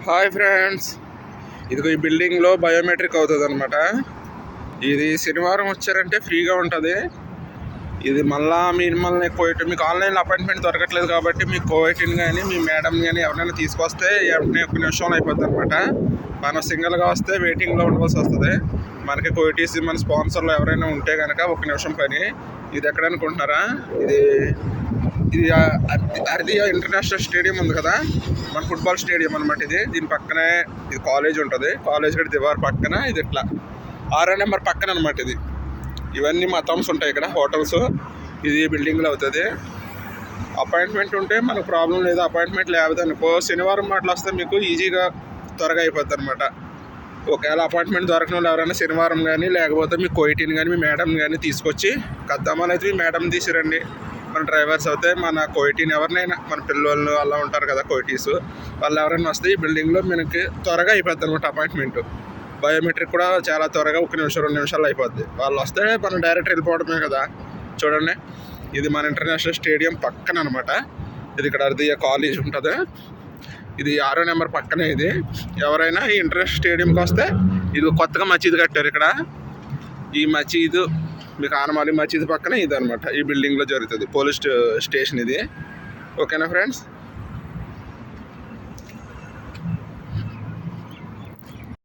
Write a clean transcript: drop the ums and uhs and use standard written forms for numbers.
Hi friends, ఇదిగో ఈ బిల్డింగ్లో బయోమెట్రిక్ అవుతుంది అనమాట. ఇది శనివారం వచ్చారంటే ఫ్రీగా ఉంటుంది. ఇది మళ్ళీ మిమ్మల్ని మీకు ఆన్లైన్లో అపాయింట్మెంట్ దొరకట్లేదు కాబట్టి మీకు కోవిటిన్ కానీ మీ మేడం కానీ ఎవరైనా తీసుకొస్తే ఒక నిమిషంలో అయిపోద్ది అనమాట. మనం సింగిల్గా వస్తే వెయిటింగ్లో ఉండవలసి వస్తుంది. మనకి కోవిటీసీ మన స్పాన్సర్లు ఎవరైనా ఉంటే కనుక ఒక నిమిషం పని. ఇది ఎక్కడ అనుకుంటున్నారా? ఇది అర్దియా ఇంటర్నేషనల్ స్టేడియం ఉంది కదా, మన ఫుట్బాల్ స్టేడియం అనమాట. దీని పక్కనే ఇది కాలేజ్ ఉంటుంది. కాలేజ్ కూడా దివార్ పక్కన ఇది ఇట్లా 6వ నెంబర్ పక్కన అనమాట. ఇవన్నీ మా థమ్స్ ఉంటాయి ఇక్కడ, హోటల్స్. ఇది బిల్డింగ్లో అవుతుంది. అపాయింట్మెంట్ ఉంటే మనకు ప్రాబ్లం లేదు. అపాయింట్మెంట్ లేకపోతే అనుకో శనివారం మాటలు వస్తే మీకు ఈజీగా త్వరగా అయిపోద్ది అనమాట. ఒకవేళ అపాయింట్మెంట్ దొరకని వాళ్ళు ఎవరైనా శనివారం కానీ లేకపోతే మీ కోయిటీని కానీ మీ మేడం కానీ తీసుకొచ్చి కద్దామని అయితే మీ మేడం తీసిరండి. మన డ్రైవర్స్ అయితే మన కోయిటీని ఎవరినైనా మన పిల్లలు అలా ఉంటారు కదా కోయిటీస్, వాళ్ళు ఎవరైనా వస్తే ఈ బిల్డింగ్లో మనకి త్వరగా అయిపోద్ది అనమాట అపాయింట్మెంట్. బయోమెట్రిక్ కూడా చాలా త్వరగా 1 నిమిషం 2 నిమిషాలు అయిపోద్ది. వాళ్ళు వస్తే మనం డైరెక్ట్ వెళ్ళిపోవడమే కదా. చూడండి, ఇది మన ఇంటర్నేషనల్ స్టేడియం పక్కన అనమాట. ఇది ఇక్కడ అర్దియా కాలేజ్ ఉంటుంది. ఇది 6వ నెంబర్ పక్కనే. ఇది ఎవరైనా ఈ ఇంటర్నేషనల్ స్టేడియంకి వస్తే ఇది కొత్తగా మసీదు కట్టారు ఇక్కడ. ఈ మసీదు మీకు ఆనమాలి మసీదు పక్కనే ఇది అనమాట. ఈ బిల్డింగ్లో జరుగుతుంది పోలీస్ స్టేషన్ ఇది. ఓకేనా ఫ్రెండ్స్?